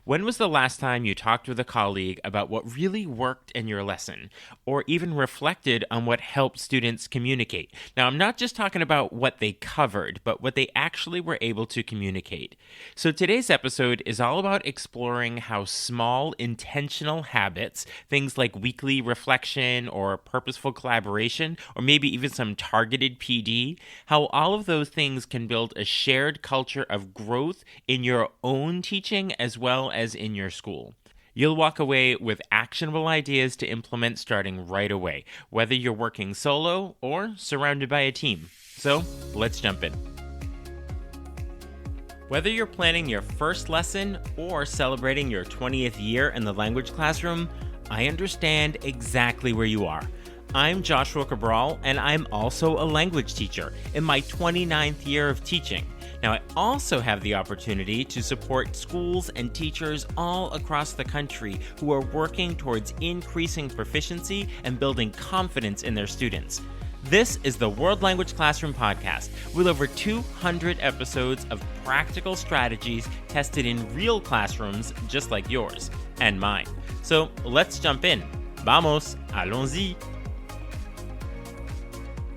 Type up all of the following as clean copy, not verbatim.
When was the last time you talked with a colleague about what really worked in your lesson, or even reflected on what helped students communicate? Now, I'm not just talking about what they covered, but what they actually were able to communicate. So today's episode is all about exploring how small, intentional habits, things like weekly reflection or purposeful collaboration, or maybe even some targeted PD, how all of those things can build a shared culture of growth in your own teaching as well as in your school. You'll walk away with actionable ideas to implement starting right away, whether you're working solo or surrounded by a team. So, let's jump in. Whether you're planning your first lesson or celebrating your 20th year in the language classroom, I understand exactly where you are. I'm Joshua Cabral, and I'm also a language teacher in my 29th year of teaching. Now, I also have the opportunity to support schools and teachers all across the country who are working towards increasing proficiency and building confidence in their students. This is the World Language Classroom Podcast, with over 200 episodes of practical strategies tested in real classrooms just like yours and mine. So let's jump in. Vamos, allons-y.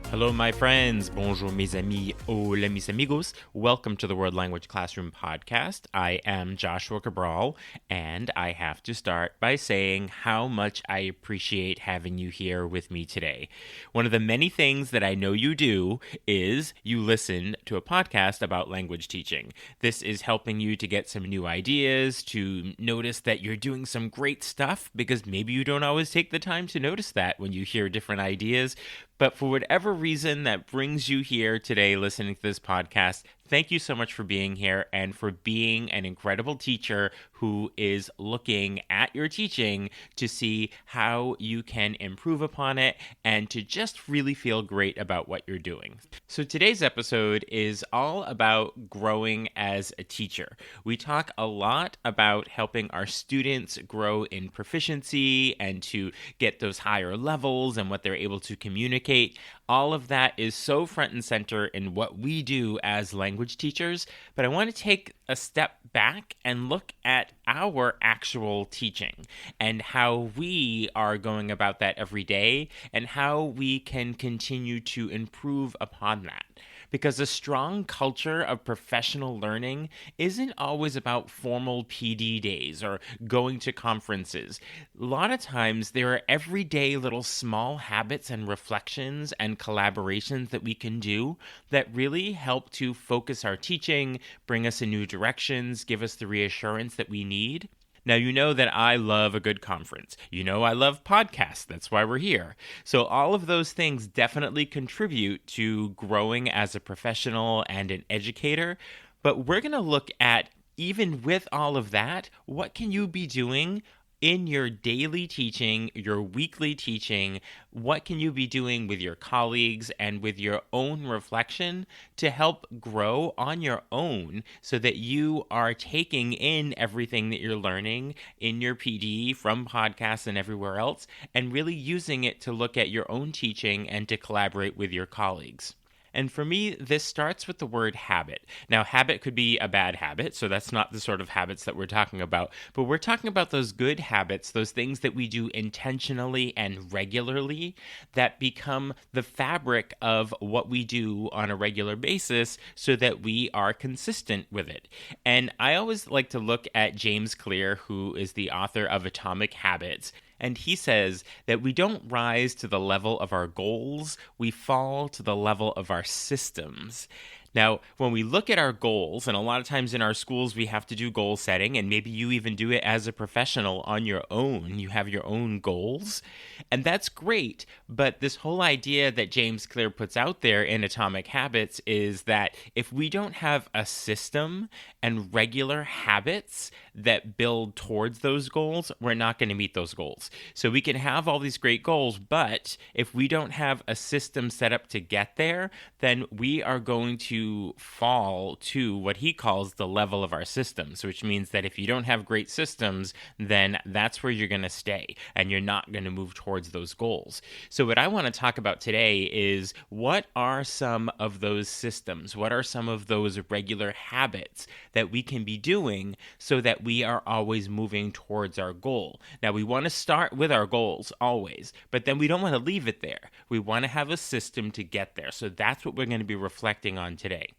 Hello, my friends. Bonjour, mes amis. Hola, mis amigos. Welcome to the World Language Classroom Podcast. I am Joshua Cabral, and I have to start by saying how much I appreciate having you here with me today. One of the many things that I know you do is you listen to a podcast about language teaching. This is helping you to get some new ideas, to notice that you're doing some great stuff, because maybe you don't always take the time to notice that when you hear different ideas. But for whatever reason that brings you here today listening to this podcast, thank you so much for being here and for being an incredible teacher who is looking at your teaching to see how you can improve upon it and to just really feel great about what you're doing. So today's episode is all about growing as a teacher. We talk a lot about helping our students grow in proficiency and to get those higher levels and what they're able to communicate. All of that is so front and center in what we do as language teachers, but I want to take a step back and look at our actual teaching and how we are going about that every day and how we can continue to improve upon that. Because a strong culture of professional learning isn't always about formal PD days or going to conferences. A lot of times there are everyday little small habits and reflections and collaborations that we can do that really help to focus our teaching, bring us in new directions, give us the reassurance that we need. Now, you know that I love a good conference. You know I love podcasts. That's why we're here. So all of those things definitely contribute to growing as a professional and an educator. But we're going to look at, even with all of that, what can you be doing in your daily teaching, your weekly teaching? What can you be doing with your colleagues and with your own reflection to help grow on your own so that you are taking in everything that you're learning in your PD from podcasts and everywhere else and really using it to look at your own teaching and to collaborate with your colleagues? And for me, this starts with the word habit. Now, habit could be a bad habit, so that's not the sort of habits that we're talking about. But we're talking about those good habits, those things that we do intentionally and regularly that become the fabric of what we do on a regular basis so that we are consistent with it. And I always like to look at James Clear, who is the author of Atomic Habits. And he says that we don't rise to the level of our goals, we fall to the level of our systems. Now, when we look at our goals, and a lot of times in our schools we have to do goal setting, and maybe you even do it as a professional on your own. You have your own goals, and that's great. But this whole idea that James Clear puts out there in Atomic Habits is that if we don't have a system and regular habits that build towards those goals, we're not going to meet those goals. So we can have all these great goals, but if we don't have a system set up to get there, then we are going to fall to what he calls the level of our systems, which means that if you don't have great systems, then that's where you're going to stay and you're not going to move towards those goals. So what I want to talk about today is what are some of those systems? What are some of those regular habits that we can be doing so that we are always moving towards our goal. Now, we want to start with our goals always, but then we don't want to leave it there. We want to have a system to get there. So that's what we're going to be reflecting on today.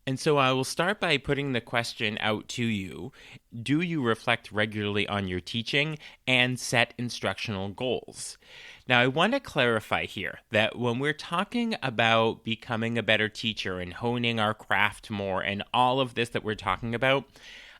And so I will start by putting the question out to you. Do you reflect regularly on your teaching and set instructional goals? Now, I want to clarify here that when we're talking about becoming a better teacher and honing our craft more and all of this that we're talking about,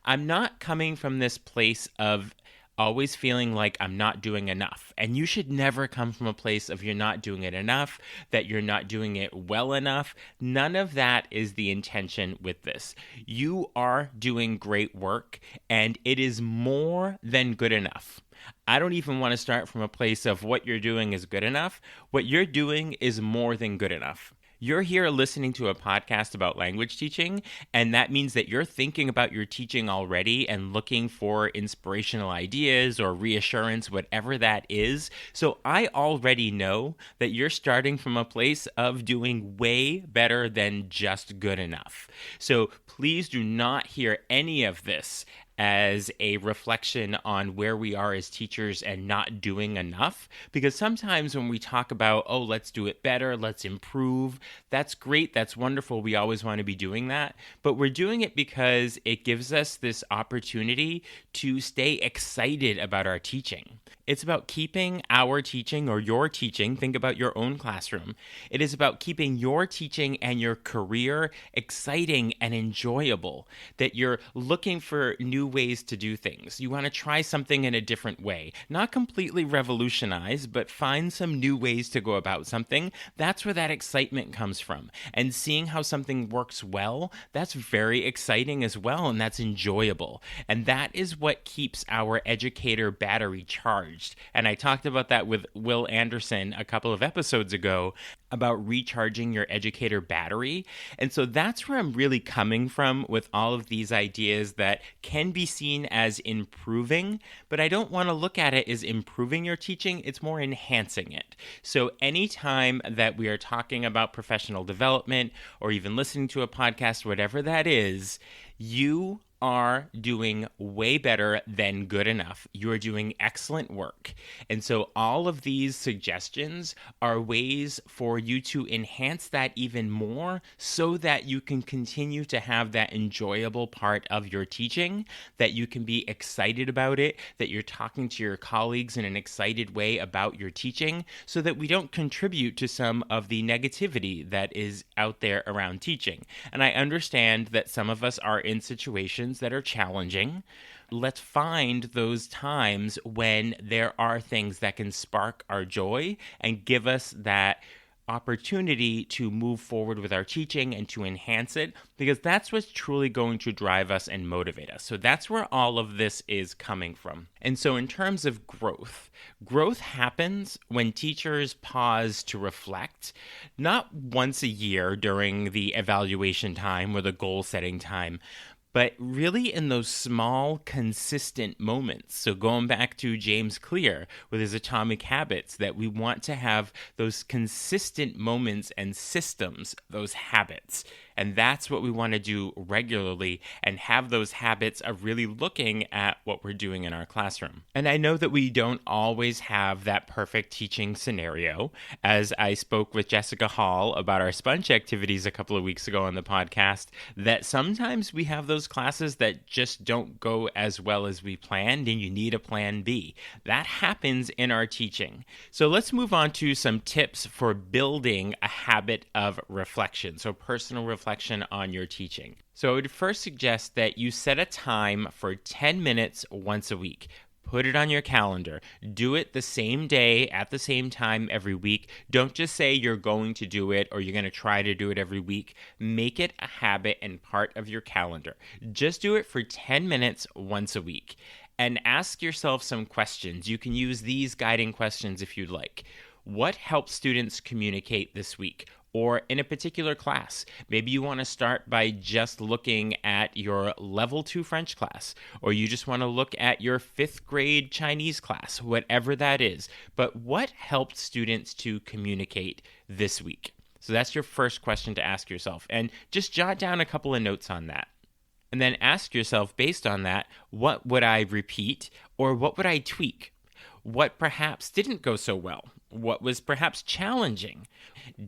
I'm not coming from this place of always feeling like I'm not doing enough. And you should never come from a place of you're not doing it enough, that you're not doing it well enough. None of that is the intention with this. You are doing great work, and it is more than good enough. I don't even want to start from a place of what you're doing is good enough. What you're doing is more than good enough. You're here listening to a podcast about language teaching, and that means that you're thinking about your teaching already and looking for inspirational ideas or reassurance, whatever that is. So I already know that you're starting from a place of doing way better than just good enough. So please do not hear any of this as a reflection on where we are as teachers and not doing enough. Because sometimes when we talk about, oh, let's do it better, let's improve, that's great, that's wonderful. We always want to be doing that. But we're doing it because it gives us this opportunity to stay excited about our teaching. It's about keeping our teaching or your teaching, think about your own classroom. It is about keeping your teaching and your career exciting and enjoyable, that you're looking for new ways to do things. You want to try something in a different way, not completely revolutionize, but find some new ways to go about something. That's where that excitement comes from. And seeing how something works well, that's very exciting as well, and that's enjoyable. And that is what keeps our educator battery charged. And I talked about that with Will Anderson a couple of episodes ago about recharging your educator battery. And so that's where I'm really coming from with all of these ideas that can be seen as improving, but I don't want to look at it as improving your teaching. It's more enhancing it. So anytime that we are talking about professional development or even listening to a podcast, whatever that is, you are doing way better than good enough. You are doing excellent work. And so all of these suggestions are ways for you to enhance that even more so that you can continue to have that enjoyable part of your teaching, that you can be excited about it, that you're talking to your colleagues in an excited way about your teaching, so that we don't contribute to some of the negativity that is out there around teaching. And I understand that some of us are in situations that are challenging. Let's find those times when there are things that can spark our joy and give us that opportunity to move forward with our teaching and to enhance it, because that's what's truly going to drive us and motivate us. So that's where all of this is coming from. And so in terms of growth happens when teachers pause to reflect, not once a year during the evaluation time or the goal setting time, but really in those small, consistent moments. So going back to James Clear with his atomic habits, that we want to have those consistent moments and systems, those habits. And that's what we want to do regularly and have those habits of really looking at what we're doing in our classroom. And I know that we don't always have that perfect teaching scenario. As I spoke with Jessica Hall about our sponge activities a couple of weeks ago on the podcast, that sometimes we have those classes that just don't go as well as we planned, and you need a plan B. That happens in our teaching. So let's move on to some tips for building a habit of reflection. So personal reflection on your teaching. So I would first suggest that you set a time for 10 minutes once a week. Put it on your calendar. Do it the same day at the same time every week. Don't just say you're going to do it or you're going to try to do it every week. Make it a habit and part of your calendar. Just do it for 10 minutes once a week. And ask yourself some questions. You can use these guiding questions if you'd like. What helps students communicate this week? Or in a particular class, maybe you want to start by just looking at your level 2 French class, or you just want to look at your 5th grade Chinese class, whatever that is. But what helped students to communicate this week? So that's your first question to ask yourself. And just jot down a couple of notes on that. And then ask yourself, based on that, what would I repeat or what would I tweak? What perhaps didn't go so well? What was perhaps challenging?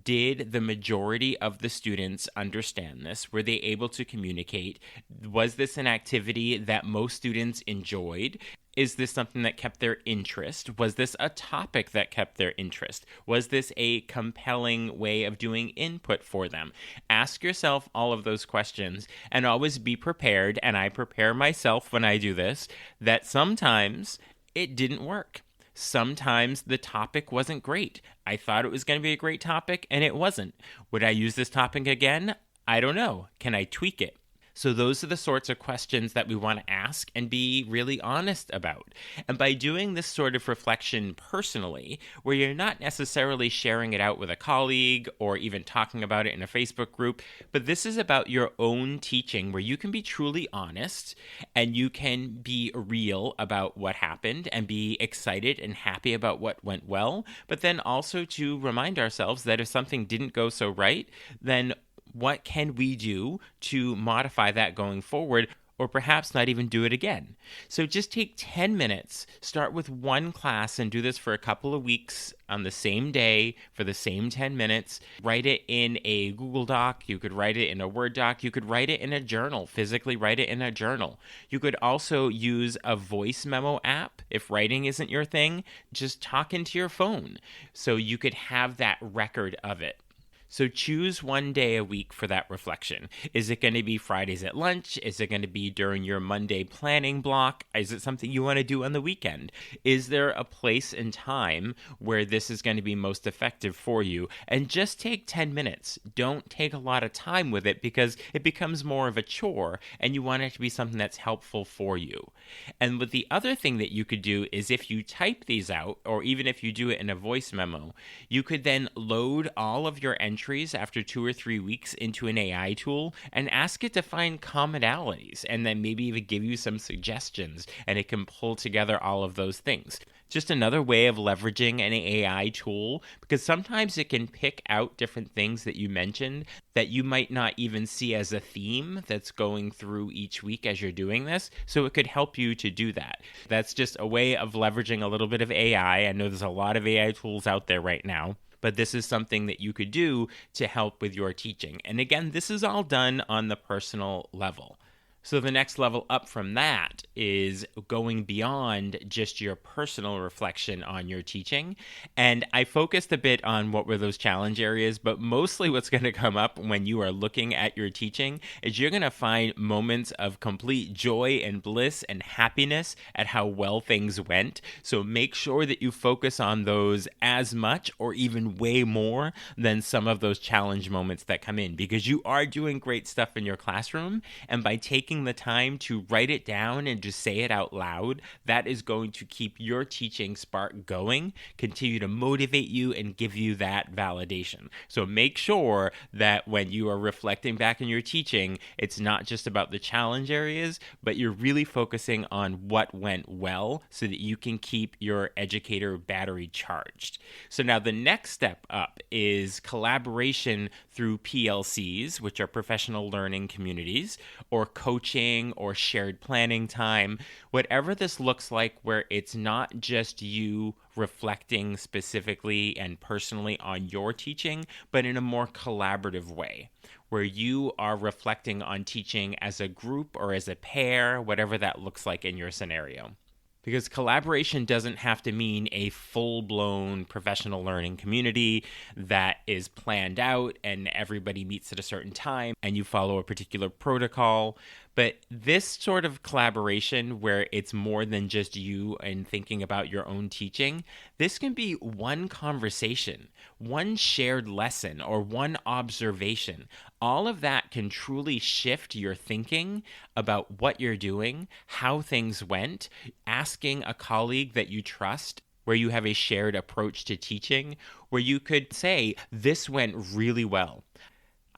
Did the majority of the students understand this? Were they able to communicate? Was this an activity that most students enjoyed? Is this something that kept their interest? Was this a topic that kept their interest? Was this a compelling way of doing input for them? Ask yourself all of those questions and always be prepared, and I prepare myself when I do this, that sometimes it didn't work. Sometimes the topic wasn't great. I thought it was going to be a great topic, and it wasn't. Would I use this topic again? I don't know. Can I tweak it? So those are the sorts of questions that we want to ask and be really honest about. And by doing this sort of reflection personally, where you're not necessarily sharing it out with a colleague or even talking about it in a Facebook group, but this is about your own teaching where you can be truly honest and you can be real about what happened and be excited and happy about what went well, but then also to remind ourselves that if something didn't go so right, then what can we do to modify that going forward, or perhaps not even do it again? So just take 10 minutes, start with one class and do this for a couple of weeks on the same day for the same 10 minutes. Write it in a Google Doc. You could write it in a Word doc. You could write it in a journal, physically write it in a journal. You could also use a voice memo app. If writing isn't your thing, just talk into your phone so you could have that record of it. So choose one day a week for that reflection. Is it going to be Fridays at lunch? Is it going to be during your Monday planning block? Is it something you want to do on the weekend? Is there a place and time where this is going to be most effective for you? And just take 10 minutes. Don't take a lot of time with it because it becomes more of a chore and you want it to be something that's helpful for you. And with the other thing that you could do is if you type these out, or even if you do it in a voice memo, you could then load all of your entries after 2 or 3 weeks into an AI tool and ask it to find commonalities and then maybe even give you some suggestions, and it can pull together all of those things. Just another way of leveraging an AI tool, because sometimes it can pick out different things that you mentioned that you might not even see as a theme that's going through each week as you're doing this. So it could help you to do that. That's just a way of leveraging a little bit of AI. I know there's a lot of AI tools out there right now, but this is something that you could do to help with your teaching. And again, this is all done on the personal level. So the next level up from that is going beyond just your personal reflection on your teaching. And I focused a bit on what were those challenge areas, but mostly what's going to come up when you are looking at your teaching is you're going to find moments of complete joy and bliss and happiness at how well things went. So make sure that you focus on those as much or even way more than some of those challenge moments that come in, because you are doing great stuff in your classroom. And by taking the time to write it down and just say it out loud, that is going to keep your teaching spark going, continue to motivate you and give you that validation. So make sure that when you are reflecting back on your teaching, it's not just about the challenge areas, but you're really focusing on what went well so that you can keep your educator battery charged. So now the next step up is collaboration through PLCs, which are professional learning communities, or coaching or shared planning time, whatever this looks like, where it's not just you reflecting specifically and personally on your teaching, but in a more collaborative way, where you are reflecting on teaching as a group or as a pair, whatever that looks like in your scenario. Because collaboration doesn't have to mean a full-blown professional learning community that is planned out and everybody meets at a certain time and you follow a particular protocol. But this sort of collaboration where it's more than just you and thinking about your own teaching, this can be one conversation, one shared lesson, or one observation. All of that can truly shift your thinking about what you're doing, how things went, asking a colleague that you trust, where you have a shared approach to teaching, where you could say, this went really well.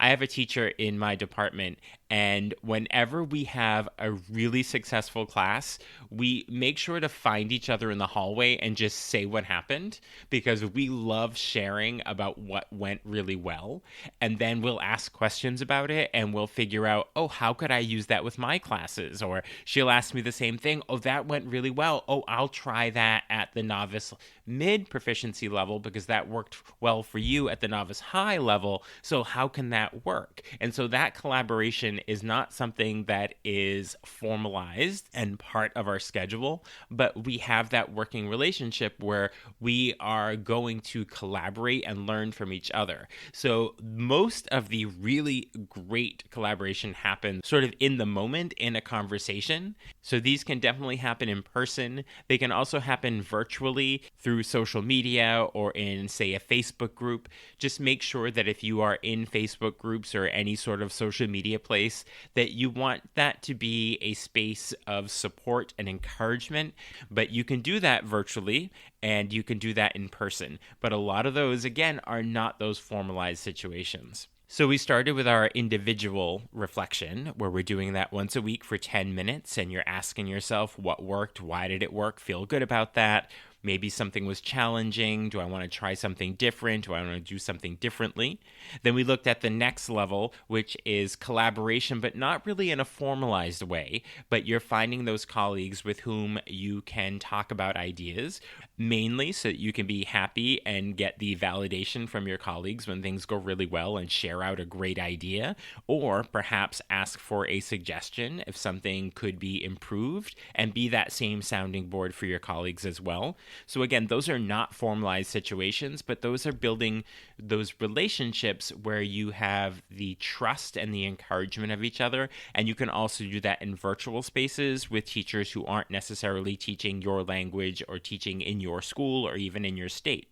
I have a teacher in my department, And whenever we have a really successful class, we make sure to find each other in the hallway and just say what happened, because we love sharing about what went really well. And then we'll ask questions about it and we'll figure out, oh, how could I use that with my classes? Or she'll ask me the same thing. Oh, that went really well. Oh, I'll try that at the novice mid proficiency level because that worked well for you at the novice high level. So how can that work? And so that collaboration is not something that is formalized and part of our schedule, but we have that working relationship where we are going to collaborate and learn from each other. So most of the really great collaboration happens sort of in the moment in a conversation. So these can definitely happen in person. They can also happen virtually through social media or in, say, a Facebook group. Just make sure that if you are in Facebook groups or any sort of social media place, that you want that to be a space of support and encouragement. But you can do that virtually and you can do that in person. But a lot of those, again, are not those formalized situations. So we started with our individual reflection, where we're doing that once a week for 10 minutes, and you're asking yourself what worked, why did it work, feel good about that. Maybe something was challenging. Do I want to try something different? Do I want to do something differently? Then we looked at the next level, which is collaboration, but not really in a formalized way. But you're finding those colleagues with whom you can talk about ideas, mainly so that you can be happy and get the validation from your colleagues when things go really well and share out a great idea, or perhaps ask for a suggestion if something could be improved and be that same sounding board for your colleagues as well. So again, those are not formalized situations, but those are building those relationships where you have the trust and the encouragement of each other. And you can also do that in virtual spaces with teachers who aren't necessarily teaching your language or teaching in your school or even in your state.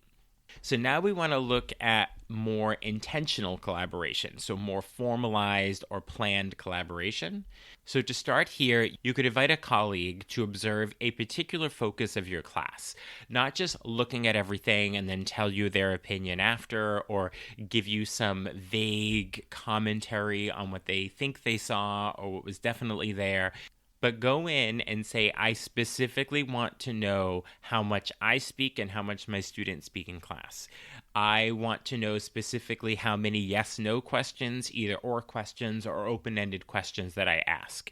So now we want to look at more intentional collaboration, so more formalized or planned collaboration. So to start here, you could invite a colleague to observe a particular focus of your class, not just looking at everything and then tell you their opinion after or give you some vague commentary on what they think they saw or what was definitely there. But go in and say, I specifically want to know how much I speak and how much my students speak in class. I want to know specifically how many yes-no questions, either or questions or open-ended questions that I ask.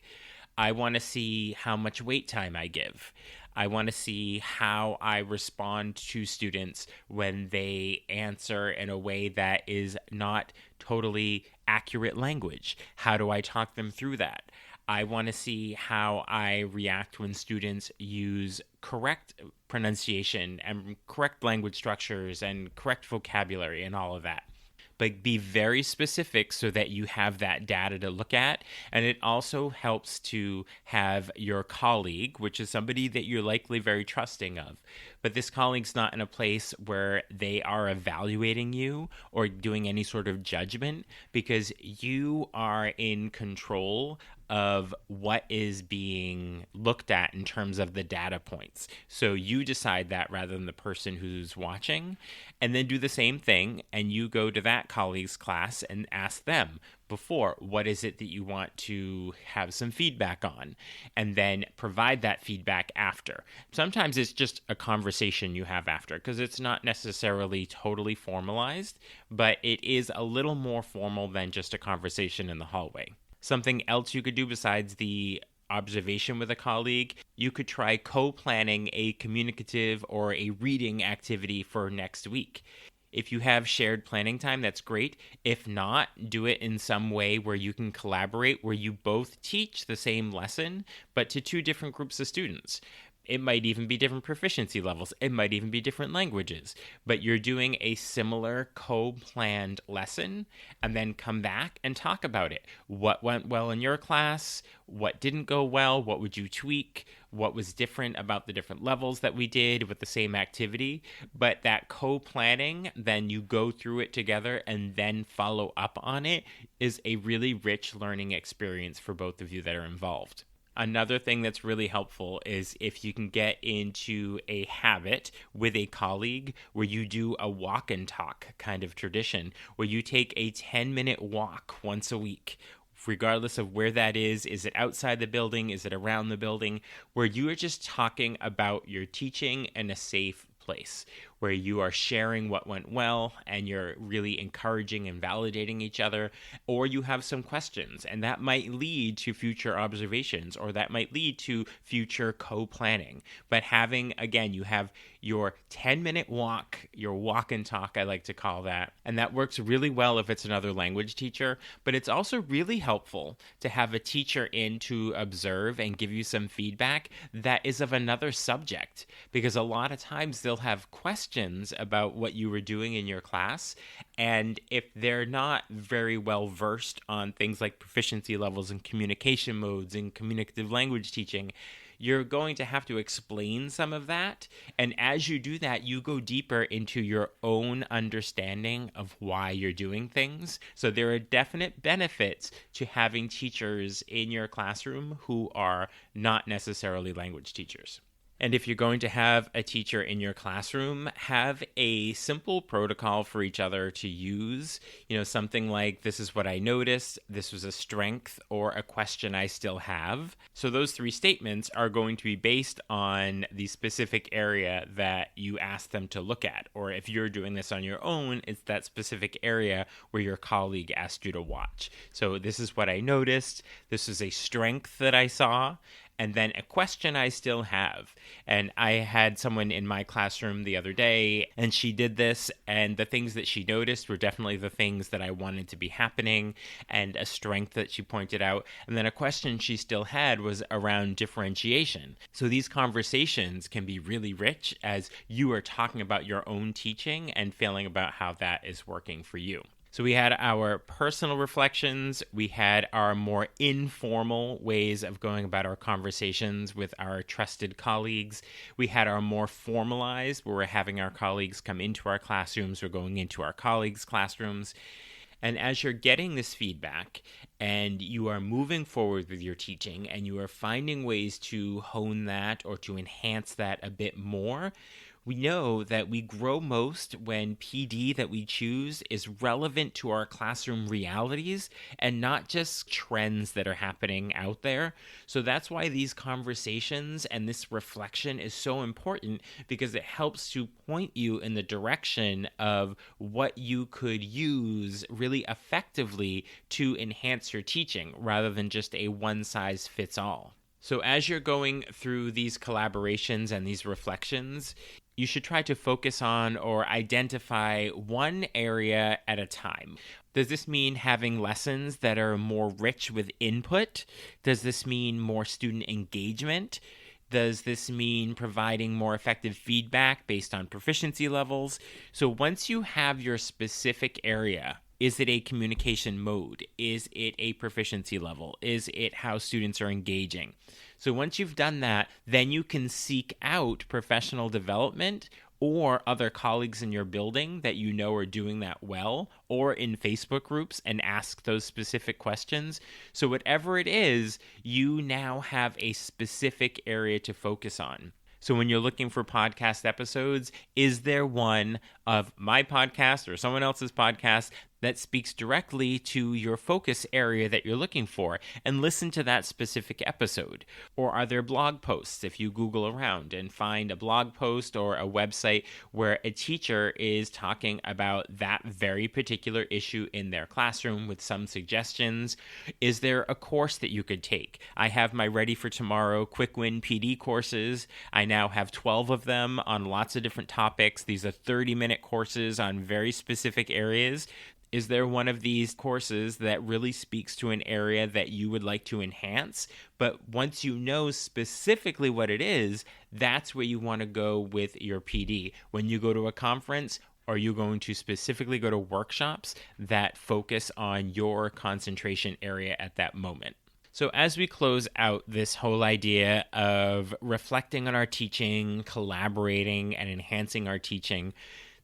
I want to see how much wait time I give. I want to see how I respond to students when they answer in a way that is not totally accurate language. How do I talk them through that? I want to see how I react when students use correct pronunciation and correct language structures and correct vocabulary and all of that. But be very specific so that you have that data to look at. And it also helps to have your colleague, which is somebody that you're likely very trusting of. But this colleague's not in a place where they are evaluating you or doing any sort of judgment, because you are in control of what is being looked at in terms of the data points. So you decide that rather than the person who's watching, and then do the same thing and you go to that colleague's class and ask them before, what is it that you want to have some feedback on? And then provide that feedback after. Sometimes it's just a conversation you have after, because it's not necessarily totally formalized, but it is a little more formal than just a conversation in the hallway. Something else you could do besides the observation with a colleague, you could try co-planning a communicative or a reading activity for next week. If you have shared planning time, that's great. If not, do it in some way where you can collaborate, where you both teach the same lesson, but to two different groups of students. It might even be different proficiency levels. It might even be different languages. But you're doing a similar co-planned lesson and then come back and talk about it. What went well in your class? What didn't go well? What would you tweak? What was different about the different levels that we did with the same activity? But that co-planning, then you go through it together and then follow up on it, is a really rich learning experience for both of you that are involved. Another thing that's really helpful is if you can get into a habit with a colleague where you do a walk and talk kind of tradition, where you take a 10-minute walk once a week regardless of where that is it outside the building? Is it around the building? Where you are just talking about your teaching in a safe place, where you are sharing what went well and you're really encouraging and validating each other, or you have some questions, and that might lead to future observations, or that might lead to future co-planning. But having, again, you have your 10-minute walk, your walk and talk, I like to call that. And that works really well if it's another language teacher, but it's also really helpful to have a teacher in to observe and give you some feedback that is of another subject, because a lot of times they'll have questions about what you were doing in your class, and if they're not very well versed on things like proficiency levels and communication modes and communicative language teaching, you're going to have to explain some of that. And as you do that, you go deeper into your own understanding of why you're doing things. So there are definite benefits to having teachers in your classroom who are not necessarily language teachers. And if you're going to have a teacher in your classroom, have a simple protocol for each other to use. Something like, this is what I noticed, this was a strength, or a question I still have. So those 3 statements are going to be based on the specific area that you ask them to look at. Or if you're doing this on your own, it's that specific area where your colleague asked you to watch. So this is what I noticed, this is a strength that I saw, and then a question I still have. And I had someone in my classroom the other day, and she did this, and the things that she noticed were definitely the things that I wanted to be happening, and a strength that she pointed out. And then a question she still had was around differentiation. So these conversations can be really rich as you are talking about your own teaching and feeling about how that is working for you. So we had our personal reflections, we had our more informal ways of going about our conversations with our trusted colleagues, we had our more formalized, where we're having our colleagues come into our classrooms, we're going into our colleagues' classrooms. And as you're getting this feedback and you are moving forward with your teaching and you are finding ways to hone that or to enhance that a bit more, we know that we grow most when PD that we choose is relevant to our classroom realities and not just trends that are happening out there. So that's why these conversations and this reflection is so important, because it helps to point you in the direction of what you could use really effectively to enhance your teaching rather than just a one-size-fits-all. So as you're going through these collaborations and these reflections, you should try to focus on or identify one area at a time. Does this mean having lessons that are more rich with input? Does this mean more student engagement? Does this mean providing more effective feedback based on proficiency levels? So once you have your specific area, is it a communication mode? Is it a proficiency level? Is it how students are engaging? So once you've done that, then you can seek out professional development or other colleagues in your building that you know are doing that well, or in Facebook groups, and ask those specific questions. So whatever it is, you now have a specific area to focus on. So when you're looking for podcast episodes, is there one of my podcast or someone else's podcast that speaks directly to your focus area that you're looking for, and listen to that specific episode? Or are there blog posts? If you Google around and find a blog post or a website where a teacher is talking about that very particular issue in their classroom with some suggestions, is there a course that you could take? I have my Ready for Tomorrow Quick Win PD courses. I now have 12 of them on lots of different topics. These are 30-minute courses on very specific areas. Is there one of these courses that really speaks to an area that you would like to enhance? But once you know specifically what it is, that's where you want to go with your PD. When you go to a conference, are you going to specifically go to workshops that focus on your concentration area at that moment? So as we close out this whole idea of reflecting on our teaching, collaborating, and enhancing our teaching,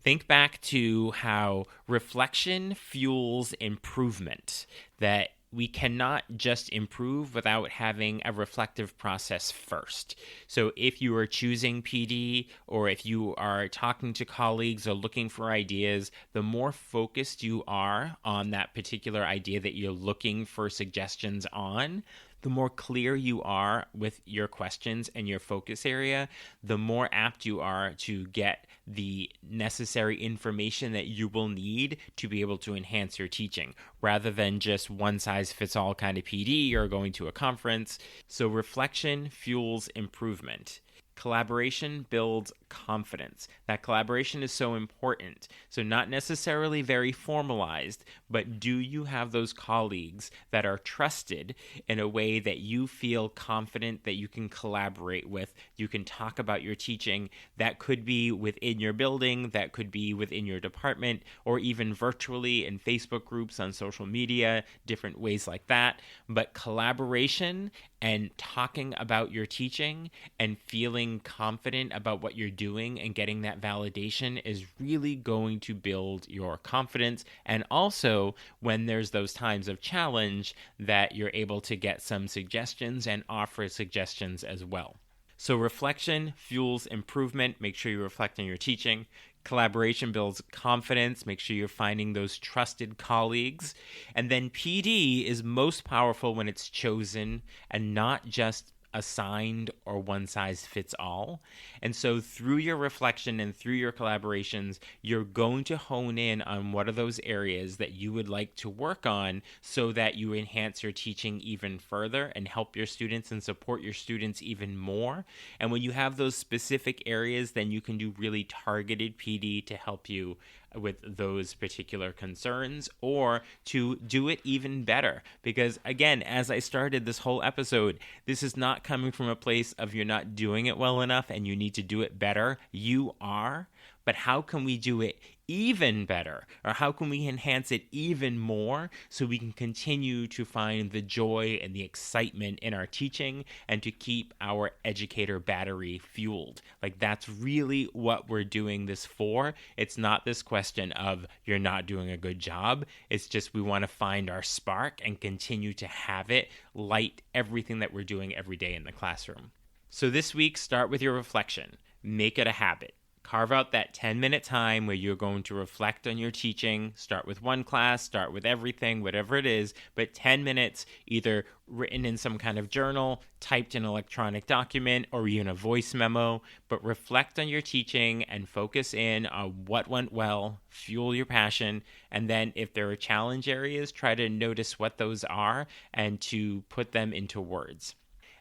think back to how reflection fuels improvement, that we cannot just improve without having a reflective process first. So if you are choosing PD, or if you are talking to colleagues or looking for ideas, the more focused you are on that particular idea that you're looking for suggestions on, the more clear you are with your questions and your focus area, the more apt you are to get the necessary information that you will need to be able to enhance your teaching, rather than just one size fits all kind of PD or going to a conference. So reflection fuels improvement. Collaboration builds confidence. That collaboration is so important. So not necessarily very formalized, but do you have those colleagues that are trusted in a way that you feel confident that you can collaborate with? You can talk about your teaching. That could be within your building, that could be within your department, or even virtually in Facebook groups, on social media, different ways like that. But collaboration and talking about your teaching and feeling confident about what you're doing and getting that validation is really going to build your confidence. And also, when there's those times of challenge, that you're able to get some suggestions and offer suggestions as well. So reflection fuels improvement. Make sure you reflect on your teaching. Collaboration builds confidence. Make sure you're finding those trusted colleagues. And then PD is most powerful when it's chosen and not just assigned or one size fits all. And so through your reflection and through your collaborations, you're going to hone in on what are those areas that you would like to work on so that you enhance your teaching even further and help your students and support your students even more. And when you have those specific areas, then you can do really targeted PD to help you with those particular concerns, or to do it even better. Because again, as I started this whole episode, this is not coming from a place of you're not doing it well enough and you need to do it better. You are. But how can we do it even better? Or how can we enhance it even more so we can continue to find the joy and the excitement in our teaching and to keep our educator battery fueled? Like, that's really what we're doing this for. It's not this question of you're not doing a good job. It's just we want to find our spark and continue to have it light everything that we're doing every day in the classroom. So this week, start with your reflection. Make it a habit. Carve out that 10-minute time where you're going to reflect on your teaching. Start with one class, start with everything, whatever it is, but 10 minutes either written in some kind of journal, typed in an electronic document, or even a voice memo. But reflect on your teaching and focus in on what went well, fuel your passion, and then if there are challenge areas, try to notice what those are and to put them into words.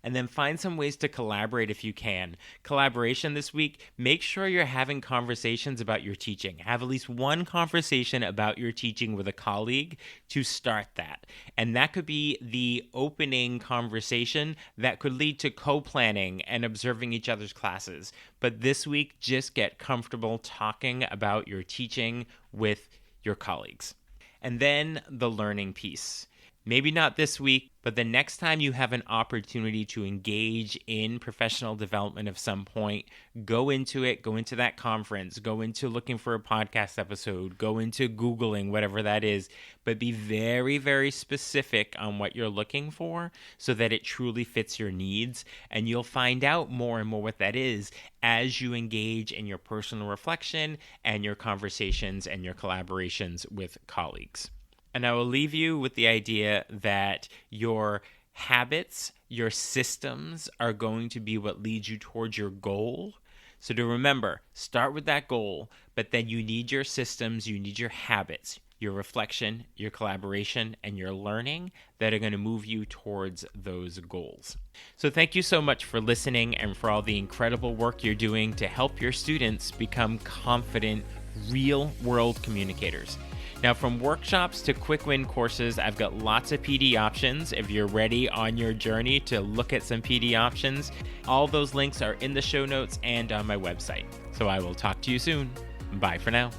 And then find some ways to collaborate if you can. Collaboration this week, make sure you're having conversations about your teaching. Have at least one conversation about your teaching with a colleague to start that. And that could be the opening conversation that could lead to co-planning and observing each other's classes. But this week, just get comfortable talking about your teaching with your colleagues. And then the learning piece. Maybe not this week, but the next time you have an opportunity to engage in professional development of some point, go into it, go into that conference, go into looking for a podcast episode, go into Googling, whatever that is, but be very, very specific on what you're looking for so that it truly fits your needs. And you'll find out more and more what that is as you engage in your personal reflection and your conversations and your collaborations with colleagues. And I will leave you with the idea that your habits, your systems are going to be what leads you towards your goal. So to remember, start with that goal, but then you need your systems, you need your habits, your reflection, your collaboration, and your learning that are going to move you towards those goals. So thank you so much for listening and for all the incredible work you're doing to help your students become confident, real-world communicators. Now, from workshops to quick win courses, I've got lots of PD options. If you're ready on your journey to look at some PD options, all those links are in the show notes and on my website. So I will talk to you soon. Bye for now.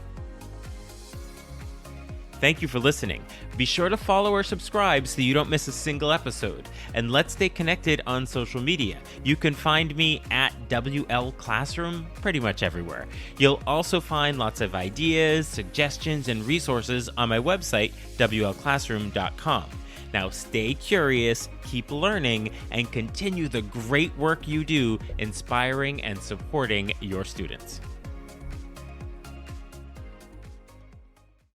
Thank you for listening. Be sure to follow or subscribe so you don't miss a single episode. And let's stay connected on social media. You can find me at WL Classroom pretty much everywhere. You'll also find lots of ideas, suggestions, and resources on my website, WLClassroom.com. Now stay curious, keep learning, and continue the great work you do inspiring and supporting your students.